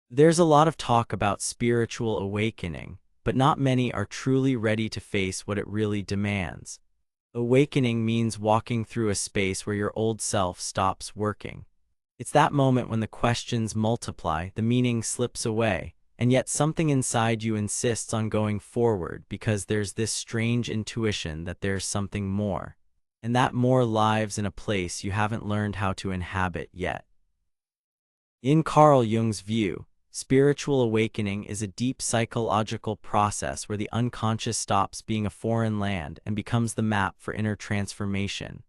There's a lot of talk about spiritual awakening, but not many are truly ready to face what it really demands. Awakening means walking through a space where your old self stops working. It's that moment when the questions multiply, the meaning slips away, and yet something inside you insists on going forward because there's this strange intuition that there's something more. And that more lives in a place you haven't learned how to inhabit yet. In Carl Jung's view, spiritual awakening is a deep psychological process where the unconscious stops being a foreign land and becomes the map for inner transformation.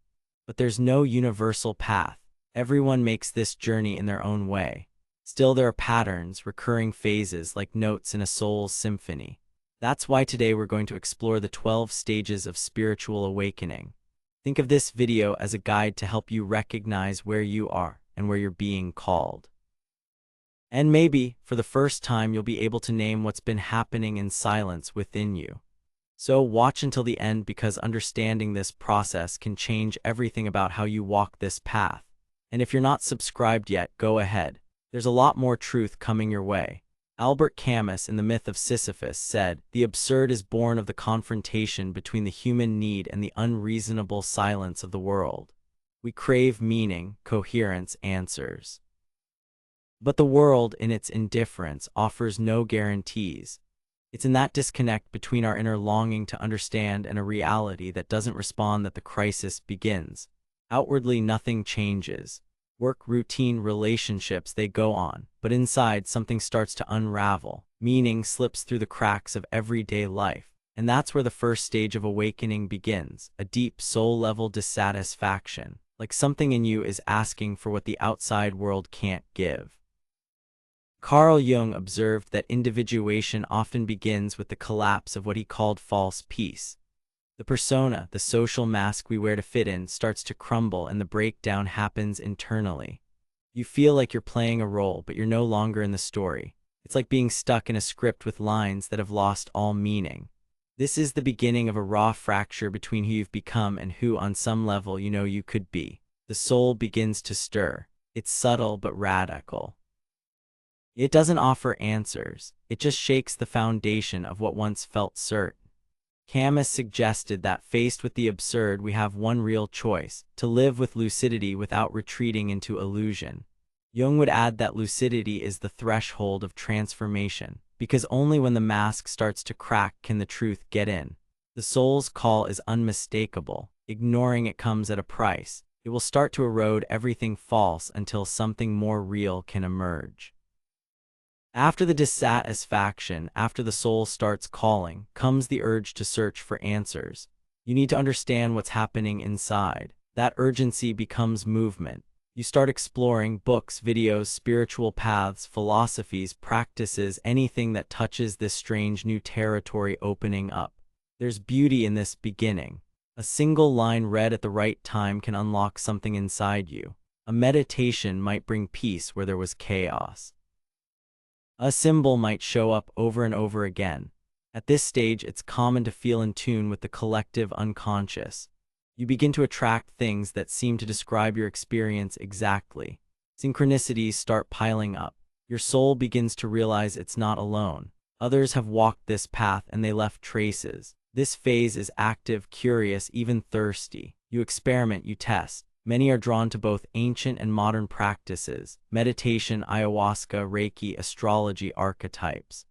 But there's no universal path. Everyone makes this journey in their own way. Still, there are patterns, recurring phases like notes in a soul's symphony. That's why today we're going to explore the 12 stages of spiritual awakening. Think of this video as a guide to help you recognize where you are and where you're being called. And maybe, for the first time, you'll be able to name what's been happening in silence within you. So watch until the end, because understanding this process can change everything about how you walk this path. And if you're not subscribed yet, go ahead. There's a lot more truth coming your way. Albert Camus in The Myth of Sisyphus said, "The absurd is born of the confrontation between the human need and the unreasonable silence of the world." We crave meaning, coherence, answers. But the world, in its indifference, offers no guarantees. It's in that disconnect between our inner longing to understand and a reality that doesn't respond that the crisis begins. Outwardly, nothing changes. Work, routine, relationships, they go on. But inside, something starts to unravel. Meaning slips through the cracks of everyday life. And that's where the first stage of awakening begins, a deep soul-level dissatisfaction. Like something in you is asking for what the outside world can't give. Carl Jung observed that individuation often begins with the collapse of what he called false peace. The persona, the social mask we wear to fit in, starts to crumble, and the breakdown happens internally. You feel like you're playing a role, but you're no longer in the story. It's like being stuck in a script with lines that have lost all meaning. This is the beginning of a raw fracture between who you've become and who, on some level, you know you could be. The soul begins to stir. It's subtle but radical. It doesn't offer answers. It just shakes the foundation of what once felt certain. Camus suggested that, faced with the absurd, we have one real choice: to live with lucidity without retreating into illusion. Jung would add that lucidity is the threshold of transformation, because only when the mask starts to crack can the truth get in. The soul's call is unmistakable. Ignoring it comes at a price. It will start to erode everything false until something more real can emerge. After the dissatisfaction, after the soul starts calling, comes the urge to search for answers. You need to understand what's happening inside. That urgency becomes movement. You start exploring books, videos, spiritual paths, philosophies, practices, anything that touches this strange new territory opening up. There's beauty in this beginning. A single line read at the right time can unlock something inside you. A meditation might bring peace where there was chaos. A symbol might show up over and over again. At this stage, it's common to feel in tune with the collective unconscious. You begin to attract things that seem to describe your experience exactly. Synchronicities start piling up. Your soul begins to realize it's not alone. Others have walked this path and they left traces. This phase is active, curious, even thirsty. You experiment, you test. Many are drawn to both ancient and modern practices: meditation, ayahuasca, Reiki, astrology, archetypes.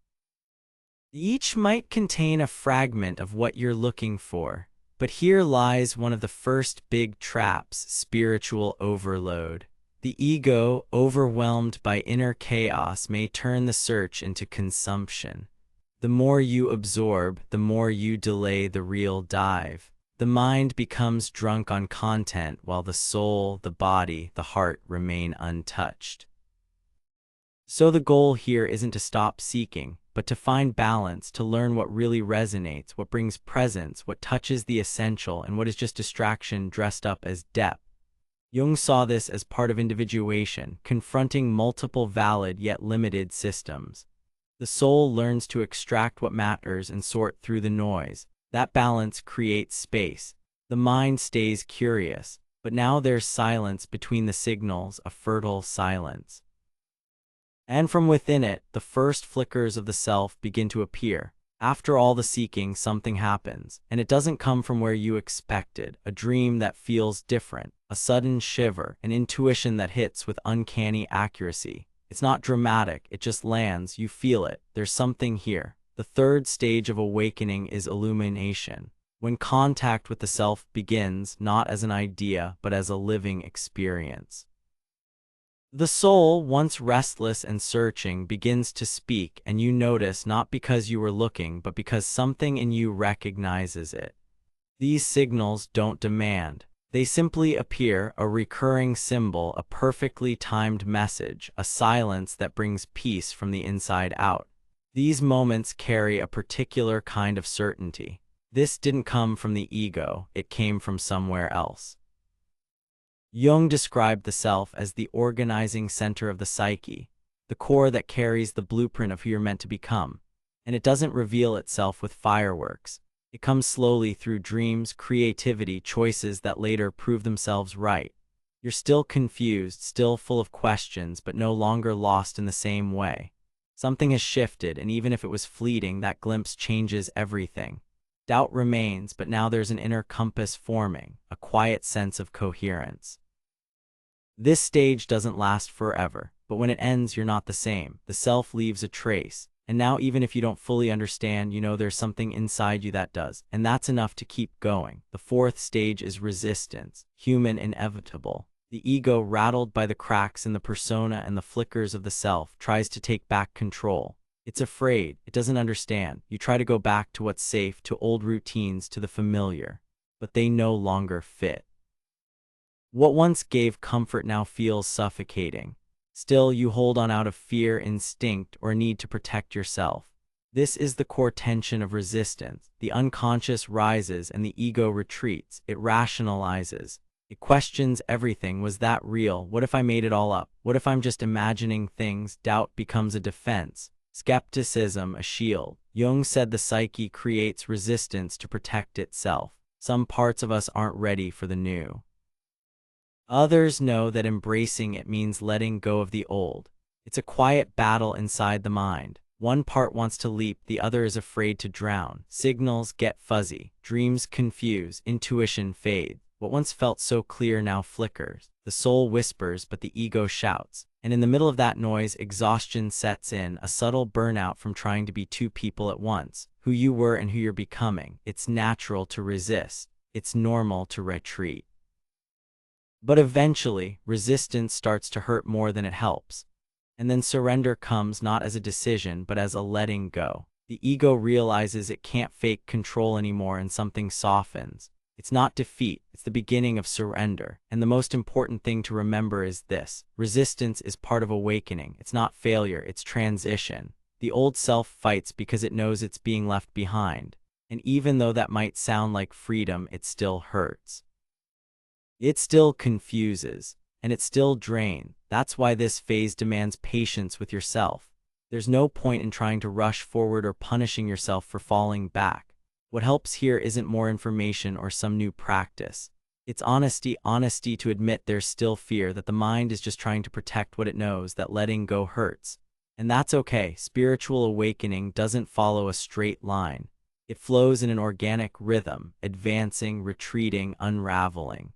Each might contain a fragment of what you're looking for. But here lies one of the first big traps: spiritual overload. The ego, overwhelmed by inner chaos, may turn the search into consumption. The more you absorb, the more you delay the real dive. The mind becomes drunk on content while the soul, the body, the heart remain untouched. So the goal here isn't to stop seeking, but to find balance, to learn what really resonates, what brings presence, what touches the essential, and what is just distraction dressed up as depth. Jung saw this as part of individuation, confronting multiple valid yet limited systems. The soul learns to extract what matters and sort through the noise. That balance creates space. The mind stays curious, but now there's silence between the signals, a fertile silence. And from within it, the first flickers of the self begin to appear. After all the seeking, something happens, and it doesn't come from where you expected. A dream that feels different, a sudden shiver, an intuition that hits with uncanny accuracy. It's not dramatic, it just lands, you feel it, there's something here. The third stage of awakening is illumination, when contact with the self begins not as an idea but as a living experience. The soul, once restless and searching, begins to speak, and you notice not because you were looking, but because something in you recognizes it. These signals don't demand. They simply appear, a recurring symbol, a perfectly timed message, a silence that brings peace from the inside out. These moments carry a particular kind of certainty. This didn't come from the ego, it came from somewhere else. Jung described the self as the organizing center of the psyche, the core that carries the blueprint of who you're meant to become. And it doesn't reveal itself with fireworks. It comes slowly through dreams, creativity, choices that later prove themselves right. You're still confused, still full of questions, but no longer lost in the same way. Something has shifted, and even if it was fleeting, that glimpse changes everything. Doubt remains, but now there's an inner compass forming, a quiet sense of coherence. This stage doesn't last forever, but when it ends, you're not the same. The self leaves a trace, and now even if you don't fully understand, you know there's something inside you that does, and that's enough to keep going. The fourth stage is resistance, human, inevitable. The ego, rattled by the cracks in the persona and the flickers of the self, tries to take back control. It's afraid, it doesn't understand. You try to go back to what's safe, to old routines, to the familiar, but they no longer fit. What once gave comfort now feels suffocating. Still, you hold on out of fear, instinct, or a need to protect yourself. This is the core tension of resistance. The unconscious rises and the ego retreats. It rationalizes. It questions everything. Was that real? What if I made it all up? What if I'm just imagining things? Doubt becomes a defense. Skepticism, a shield. Jung said the psyche creates resistance to protect itself. Some parts of us aren't ready for the new. Others know that embracing it means letting go of the old. It's a quiet battle inside the mind. One part wants to leap, the other is afraid to drown. Signals get fuzzy, dreams confuse, intuition fades. What once felt so clear now flickers. The soul whispers, but the ego shouts. And in the middle of that noise, exhaustion sets in, a subtle burnout from trying to be two people at once, who you were and who you're becoming. It's natural to resist. It's normal to retreat. But eventually, resistance starts to hurt more than it helps. And then surrender comes not as a decision, but as a letting go. The ego realizes it can't fake control anymore, and something softens. It's not defeat, it's the beginning of surrender. And the most important thing to remember is this: resistance is part of awakening. It's not failure, it's transition. The old self fights because it knows it's being left behind. And even though that might sound like freedom, it still hurts. It still confuses, and it still drains. That's why this phase demands patience with yourself. There's no point in trying to rush forward or punishing yourself for falling back. What helps here isn't more information or some new practice. It's honesty to admit there's still fear, that the mind is just trying to protect what it knows, that letting go hurts. And that's okay. Spiritual awakening doesn't follow a straight line. It flows in an organic rhythm, advancing, retreating, unraveling.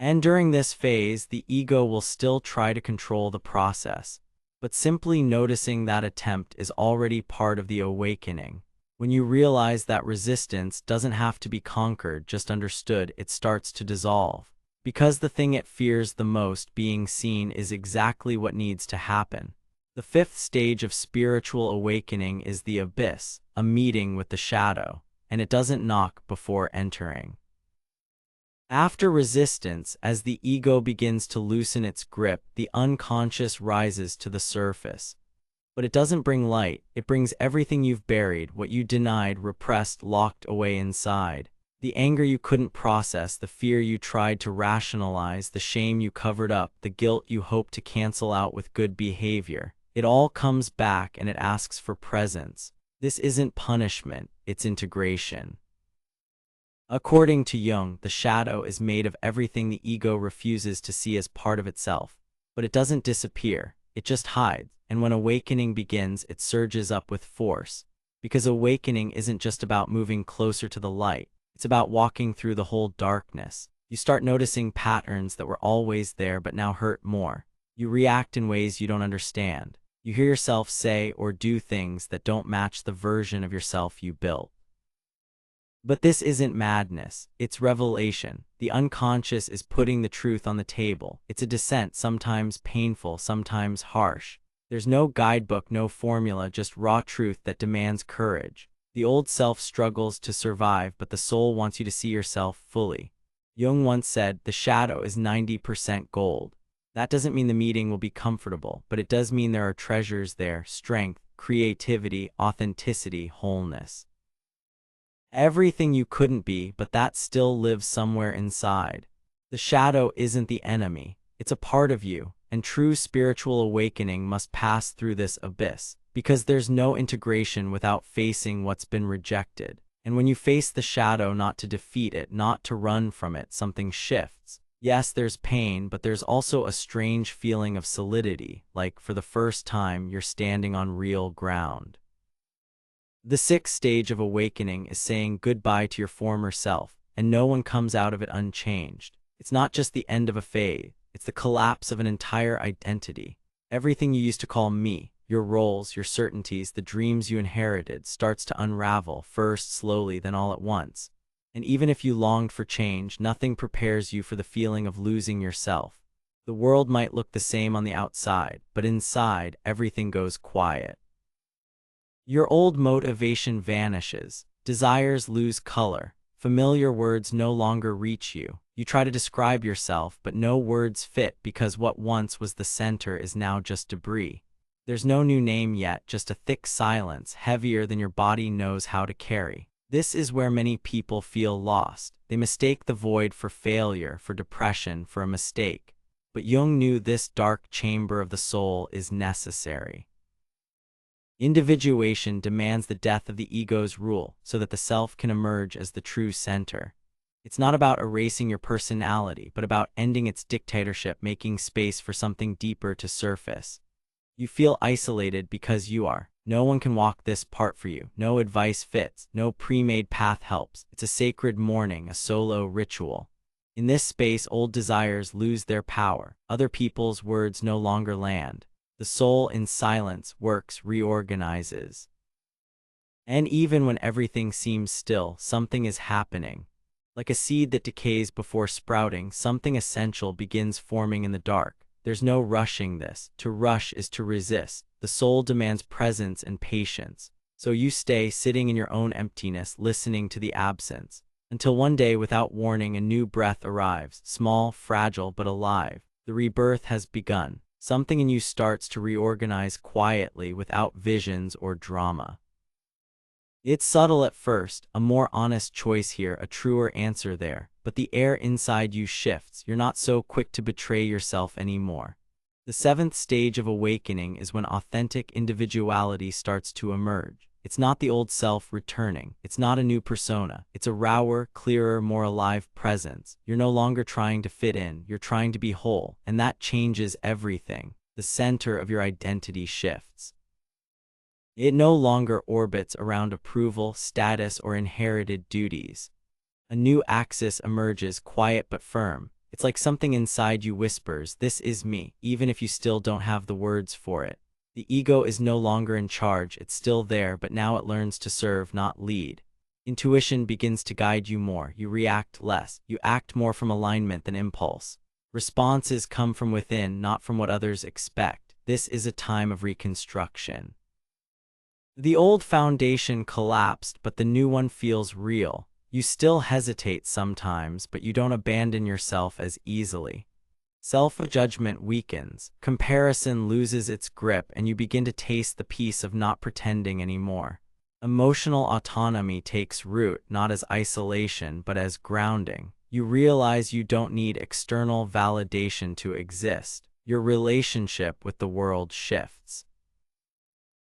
And during this phase, the ego will still try to control the process, but simply noticing that attempt is already part of the awakening. When you realize that resistance doesn't have to be conquered, just understood, it starts to dissolve. Because the thing it fears the most, being seen, is exactly what needs to happen. The fifth stage of spiritual awakening is the abyss, a meeting with the shadow, and it doesn't knock before entering. After resistance, as the ego begins to loosen its grip, the unconscious rises to the surface. But it doesn't bring light, it brings everything you've buried, what you denied, repressed, locked away inside. The anger you couldn't process, the fear you tried to rationalize, the shame you covered up, the guilt you hoped to cancel out with good behavior. It all comes back and it asks for presence. This isn't punishment, it's integration. According to Jung, the shadow is made of everything the ego refuses to see as part of itself. But it doesn't disappear. it just hides, and when awakening begins, it surges up with force. Because awakening isn't just about moving closer to the light, it's about walking through the whole darkness. You start noticing patterns that were always there but now hurt more. You react in ways you don't understand. You hear yourself say or do things that don't match the version of yourself you built. But this isn't madness, it's revelation. The unconscious is putting the truth on the table. It's a descent, sometimes painful, sometimes harsh. There's no guidebook, no formula, just raw truth that demands courage. The old self struggles to survive, but the soul wants you to see yourself fully. Jung once said, "The shadow is 90% gold." That doesn't mean the meeting will be comfortable, but it does mean there are treasures there: strength, creativity, authenticity, wholeness. Everything you couldn't be, but that still lives somewhere inside. The shadow isn't the enemy, it's a part of you, and true spiritual awakening must pass through this abyss, because there's no integration without facing what's been rejected. And when you face the shadow, not to defeat it, not to run from it, something shifts. Yes, there's pain, but there's also a strange feeling of solidity, like for the first time you're standing on real ground. The sixth stage of awakening is saying goodbye to your former self, and no one comes out of it unchanged. It's not just the end of a phase, it's the collapse of an entire identity. Everything you used to call me, your roles, your certainties, the dreams you inherited, starts to unravel, first slowly, then all at once. And even if you longed for change, nothing prepares you for the feeling of losing yourself. The world might look the same on the outside, but inside, everything goes quiet. Your old motivation vanishes, desires lose color, familiar words no longer reach you. You try to describe yourself, but no words fit because what once was the center is now just debris. There's no new name yet, just a thick silence, heavier than your body knows how to carry. This is where many people feel lost. They mistake the void for failure, for depression, for a mistake. But Jung knew this dark chamber of the soul is necessary. Individuation demands the death of the ego's rule so that the self can emerge as the true center. It's not about erasing your personality, but about ending its dictatorship, making space for something deeper to surface. You feel isolated because you are. No one can walk this part for you. No advice fits. No pre-made path helps. It's a sacred mourning, a solo ritual. In this space, old desires lose their power. Other people's words no longer land. The soul in silence works, reorganizes. And even when everything seems still, something is happening. Like a seed that decays before sprouting, something essential begins forming in the dark. There's no rushing this. To rush is to resist. The soul demands presence and patience. So you stay sitting in your own emptiness, listening to the absence. Until one day, without warning, a new breath arrives, small, fragile, but alive. The rebirth has begun. Something in you starts to reorganize quietly, without visions or drama. It's subtle at first, a more honest choice here, a truer answer there, but the air inside you shifts. You're not so quick to betray yourself anymore. The seventh stage of awakening is when authentic individuality starts to emerge. It's not the old self returning. It's not a new persona. It's a rawer, clearer, more alive presence. You're no longer trying to fit in. You're trying to be whole, and that changes everything. The center of your identity shifts. It no longer orbits around approval, status, or inherited duties. A new axis emerges, quiet but firm. It's like something inside you whispers, "This is me," even if you still don't have the words for it. The ego is no longer in charge. It's still there, but now it learns to serve, not lead. Intuition begins to guide you more. You react less. You act more from alignment than impulse. Responses come from within, not from what others expect. This is a time of reconstruction. The old foundation collapsed, but the new one feels real. You still hesitate sometimes, but you don't abandon yourself as easily. Self-judgment weakens, comparison loses its grip, and you begin to taste the peace of not pretending anymore. Emotional autonomy takes root, not as isolation, but as grounding. You realize you don't need external validation to exist. Your relationship with the world shifts.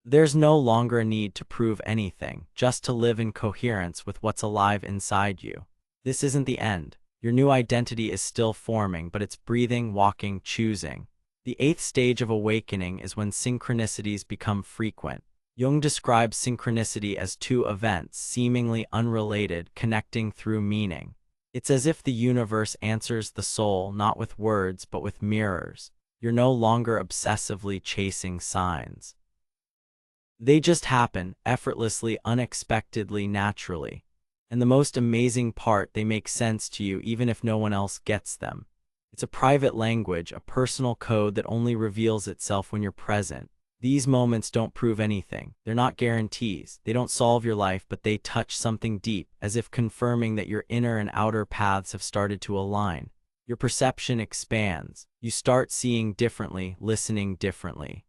There's no longer a need to prove anything, just to live in coherence with what's alive inside you. This isn't the end. Your new identity is still forming, but it's breathing, walking, choosing. The eighth stage of awakening is when synchronicities become frequent. Jung describes synchronicity as two events, seemingly unrelated, connecting through meaning. It's as if the universe answers the soul not with words but with mirrors. You're no longer obsessively chasing signs. They just happen, effortlessly, unexpectedly, naturally. And the most amazing part, they make sense to you even if no one else gets them. It's a private language, a personal code that only reveals itself when you're present. These moments don't prove anything. They're not guarantees. They don't solve your life, but they touch something deep, as if confirming that your inner and outer paths have started to align. Your perception expands. You start seeing differently, listening differently.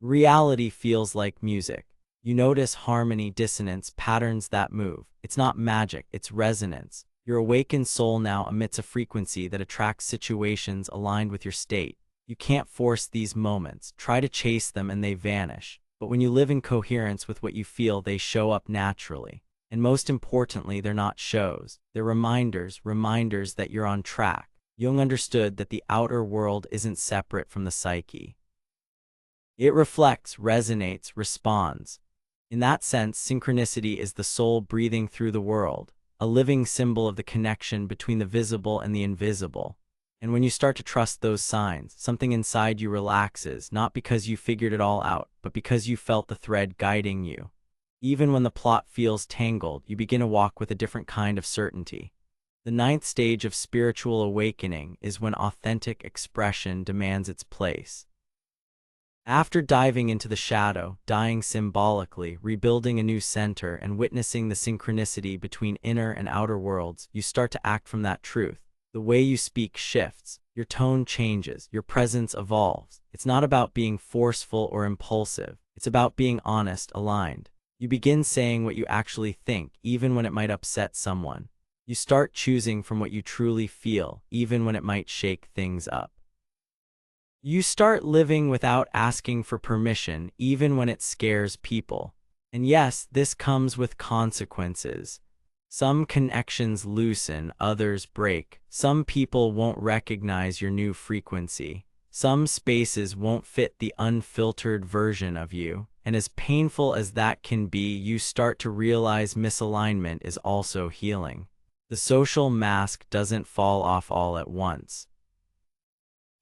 Reality feels like music. You notice harmony, dissonance, patterns that move. It's not magic, it's resonance. Your awakened soul now emits a frequency that attracts situations aligned with your state. You can't force these moments. Try to chase them and they vanish. But when you live in coherence with what you feel, they show up naturally. And most importantly, they're not shows. They're reminders that you're on track. Jung understood that the outer world isn't separate from the psyche. It reflects, resonates, responds. In that sense, synchronicity is the soul breathing through the world, a living symbol of the connection between the visible and the invisible. And when you start to trust those signs, something inside you relaxes, not because you figured it all out, but because you felt the thread guiding you. Even when the plot feels tangled, you begin to walk with a different kind of certainty. The ninth stage of spiritual awakening is when authentic expression demands its place. After diving into the shadow, dying symbolically, rebuilding a new center, and witnessing the synchronicity between inner and outer worlds, you start to act from that truth. The way you speak shifts, your tone changes, your presence evolves. It's not about being forceful or impulsive. It's about being honest, aligned. You begin saying what you actually think, even when it might upset someone. You start choosing from what you truly feel, even when it might shake things up. You start living without asking for permission, even when it scares people. And yes, this comes with consequences. Some connections loosen, others break. Some people won't recognize your new frequency. Some spaces won't fit the unfiltered version of you. And as painful as that can be, you start to realize misalignment is also healing. The social mask doesn't fall off all at once.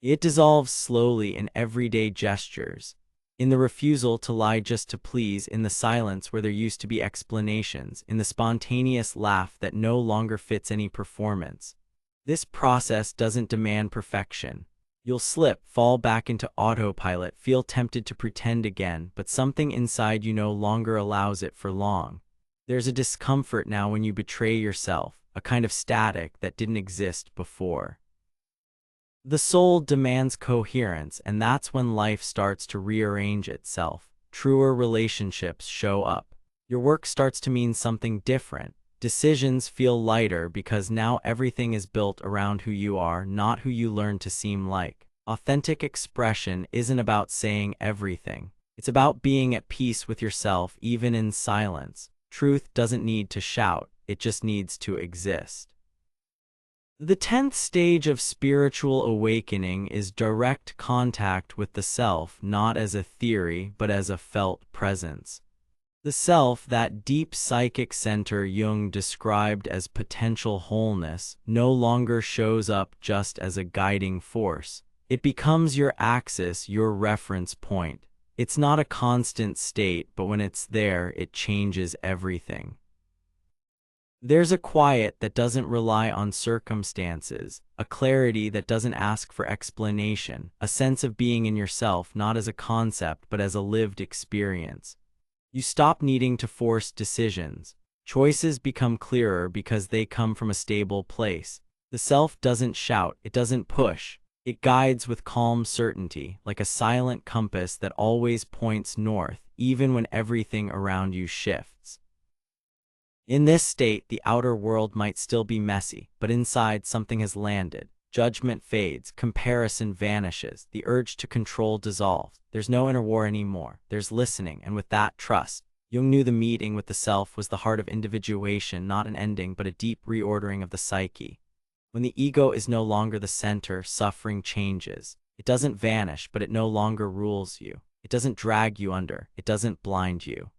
It dissolves slowly in everyday gestures, in the refusal to lie just to please, in the silence where there used to be explanations, in the spontaneous laugh that no longer fits any performance. This process doesn't demand perfection. You'll slip, fall back into autopilot, feel tempted to pretend again, but something inside you no longer allows it for long. There's a discomfort now when you betray yourself, a kind of static that didn't exist before. The soul demands coherence, and that's when life starts to rearrange itself. Truer relationships show up. Your work starts to mean something different. Decisions feel lighter because now everything is built around who you are, not who you learn to seem like. Authentic expression isn't about saying everything. It's about being at peace with yourself, even in silence. Truth doesn't need to shout, it just needs to exist. The 10th stage of spiritual awakening is direct contact with the self, not as a theory, but as a felt presence. The self, that deep psychic center Jung described as potential wholeness, no longer shows up just as a guiding force. It becomes your axis, your reference point. It's not a constant state, but when it's there, it changes everything. There's a quiet that doesn't rely on circumstances, a clarity that doesn't ask for explanation, a sense of being in yourself not as a concept but as a lived experience. You stop needing to force decisions. Choices become clearer because they come from a stable place. The self doesn't shout, it doesn't push. It guides with calm certainty, like a silent compass that always points north, even when everything around you shifts. In this state, the outer world might still be messy, but inside something has landed. Judgment fades, comparison vanishes, the urge to control dissolves. There's no inner war anymore. There's listening, and with that, trust. Jung knew the meeting with the self was the heart of individuation, not an ending, but a deep reordering of the psyche. When the ego is no longer the center, suffering changes. It doesn't vanish, but it no longer rules you. It doesn't drag you under. It doesn't blind you.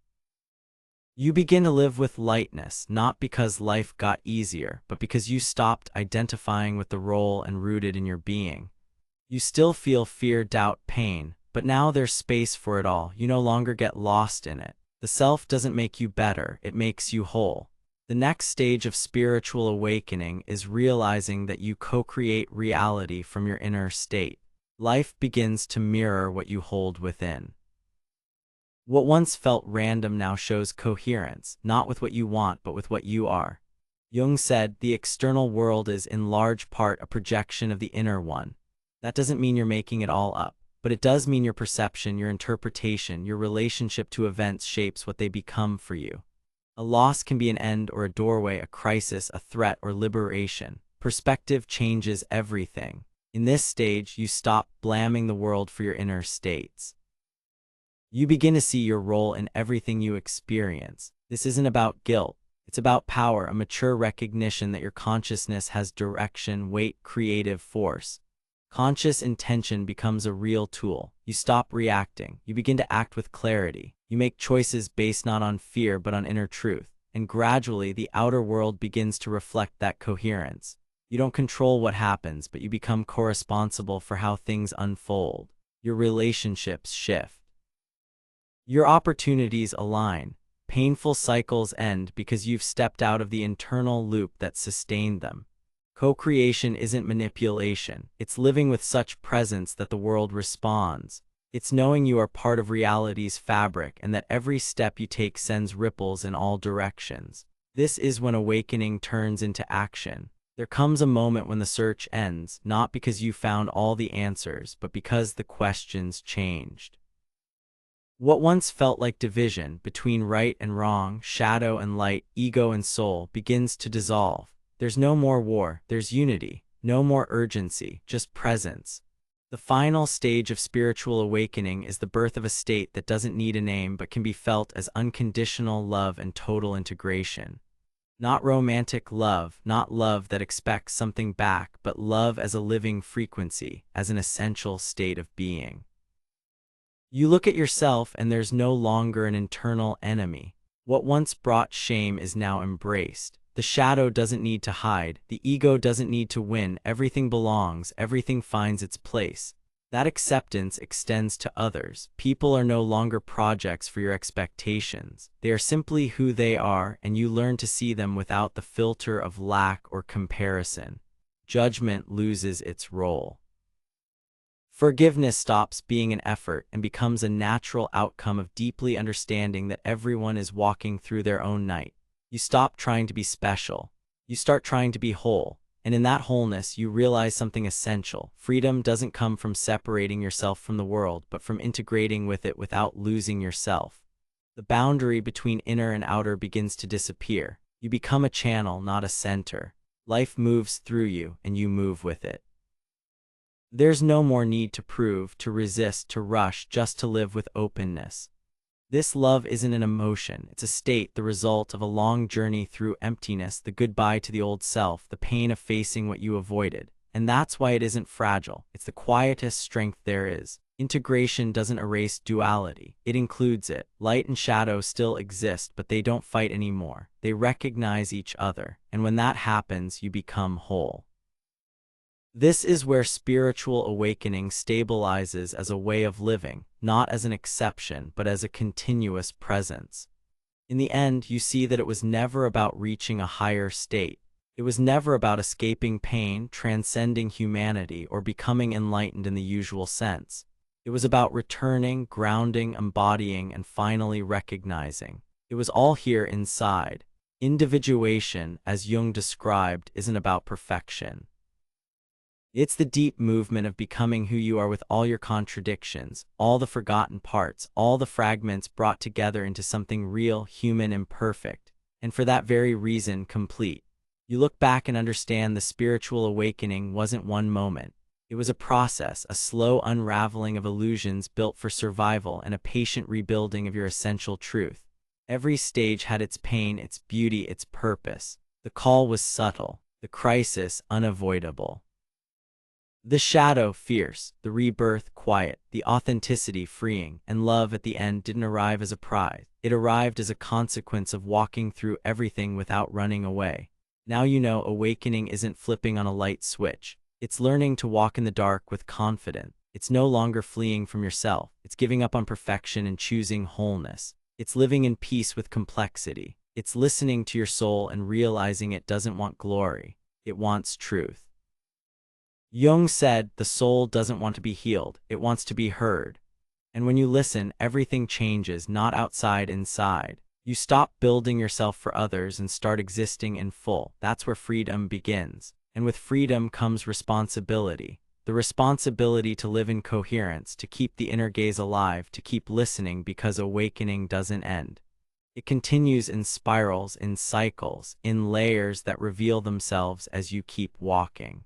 You begin to live with lightness, not because life got easier, but because you stopped identifying with the role and rooted in your being. You still feel fear, doubt, pain, but now there's space for it all. You no longer get lost in it. The self doesn't make you better, it makes you whole. The next stage of spiritual awakening is realizing that you co-create reality from your inner state. Life begins to mirror what you hold within. What once felt random now shows coherence, not with what you want, but with what you are. Jung said, the external world is in large part a projection of the inner one. That doesn't mean you're making it all up, but it does mean your perception, your interpretation, your relationship to events shapes what they become for you. A loss can be an end or a doorway, a crisis, a threat, or liberation. Perspective changes everything. In this stage, you stop blaming the world for your inner states. You begin to see your role in everything you experience. This isn't about guilt. It's about power, a mature recognition that your consciousness has direction, weight, creative force. Conscious intention becomes a real tool. You stop reacting. You begin to act with clarity. You make choices based not on fear but on inner truth. And gradually, the outer world begins to reflect that coherence. You don't control what happens, but you become co-responsible for how things unfold. Your relationships shift. Your opportunities align. Painful cycles end because you've stepped out of the internal loop that sustained them. Co-creation isn't manipulation. It's living with such presence that the world responds. It's knowing you are part of reality's fabric and that every step you take sends ripples in all directions. This is when awakening turns into action. There comes a moment when the search ends, not because you found all the answers, but because the questions changed. What once felt like division between right and wrong, shadow and light, ego and soul begins to dissolve. There's no more war, there's unity, no more urgency, just presence. The final stage of spiritual awakening is the birth of a state that doesn't need a name but can be felt as unconditional love and total integration. Not romantic love, not love that expects something back, but love as a living frequency, as an essential state of being. You look at yourself and there's no longer an internal enemy. What once brought shame is now embraced. The shadow doesn't need to hide, the ego doesn't need to win, everything belongs, everything finds its place. That acceptance extends to others. People are no longer projects for your expectations. They are simply who they are, and you learn to see them without the filter of lack or comparison. Judgment loses its role. Forgiveness stops being an effort and becomes a natural outcome of deeply understanding that everyone is walking through their own night. You stop trying to be special. You start trying to be whole. And in that wholeness, you realize something essential. Freedom doesn't come from separating yourself from the world, but from integrating with it without losing yourself. The boundary between inner and outer begins to disappear. You become a channel, not a center. Life moves through you, and you move with it. There's no more need to prove, to resist, to rush, just to live with openness. This love isn't an emotion, it's a state, the result of a long journey through emptiness, the goodbye to the old self, the pain of facing what you avoided. And that's why it isn't fragile, it's the quietest strength there is. Integration doesn't erase duality, it includes it. Light and shadow still exist, but they don't fight anymore. They recognize each other, and when that happens, you become whole. This is where spiritual awakening stabilizes as a way of living, not as an exception, but as a continuous presence. In the end, you see that it was never about reaching a higher state. It was never about escaping pain, transcending humanity, or becoming enlightened in the usual sense. It was about returning, grounding, embodying, and finally recognizing. It was all here inside. Individuation, as Jung described, isn't about perfection. It's the deep movement of becoming who you are with all your contradictions, all the forgotten parts, all the fragments brought together into something real, human, and perfect, and for that very reason, complete. You look back and understand the spiritual awakening wasn't one moment. It was a process, a slow unraveling of illusions built for survival and a patient rebuilding of your essential truth. Every stage had its pain, its beauty, its purpose. The call was subtle, the crisis unavoidable. The shadow, fierce, the rebirth, quiet, the authenticity, freeing, and love at the end didn't arrive as a prize. It arrived as a consequence of walking through everything without running away. Now you know awakening isn't flipping on a light switch. It's learning to walk in the dark with confidence. It's no longer fleeing from yourself. It's giving up on perfection and choosing wholeness. It's living in peace with complexity. It's listening to your soul and realizing it doesn't want glory. It wants truth. Jung said, the soul doesn't want to be healed, it wants to be heard. And when you listen, everything changes, not outside, inside. You stop building yourself for others and start existing in full. That's where freedom begins. And with freedom comes responsibility. The responsibility to live in coherence, to keep the inner gaze alive, to keep listening, because awakening doesn't end. It continues in spirals, in cycles, in layers that reveal themselves as you keep walking.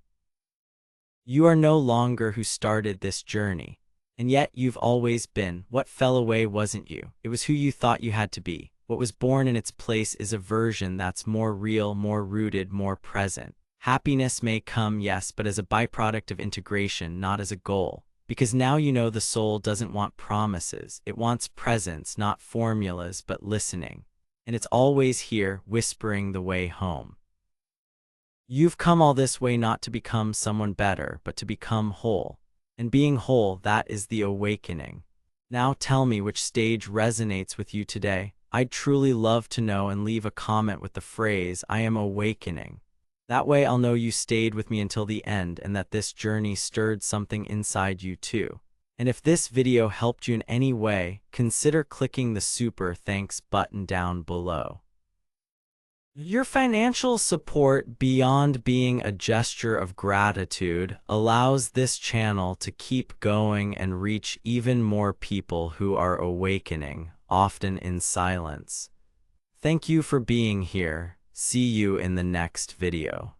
You are no longer who started this journey. And yet you've always been. What fell away wasn't you. It was who you thought you had to be. What was born in its place is a version that's more real, more rooted, more present. Happiness may come, yes, but as a byproduct of integration, not as a goal. Because now you know the soul doesn't want promises. It wants presence, not formulas, but listening. And it's always here, whispering the way home. You've come all this way not to become someone better, but to become whole. And being whole, that is the awakening. Now tell me which stage resonates with you today. I'd truly love to know, and leave a comment with the phrase, I am awakening. That way I'll know you stayed with me until the end and that this journey stirred something inside you too. And if this video helped you in any way, consider clicking the super thanks button down below. Your financial support, beyond being a gesture of gratitude, allows this channel to keep going and reach even more people who are awakening, often in silence. Thank you for being here. See you in the next video.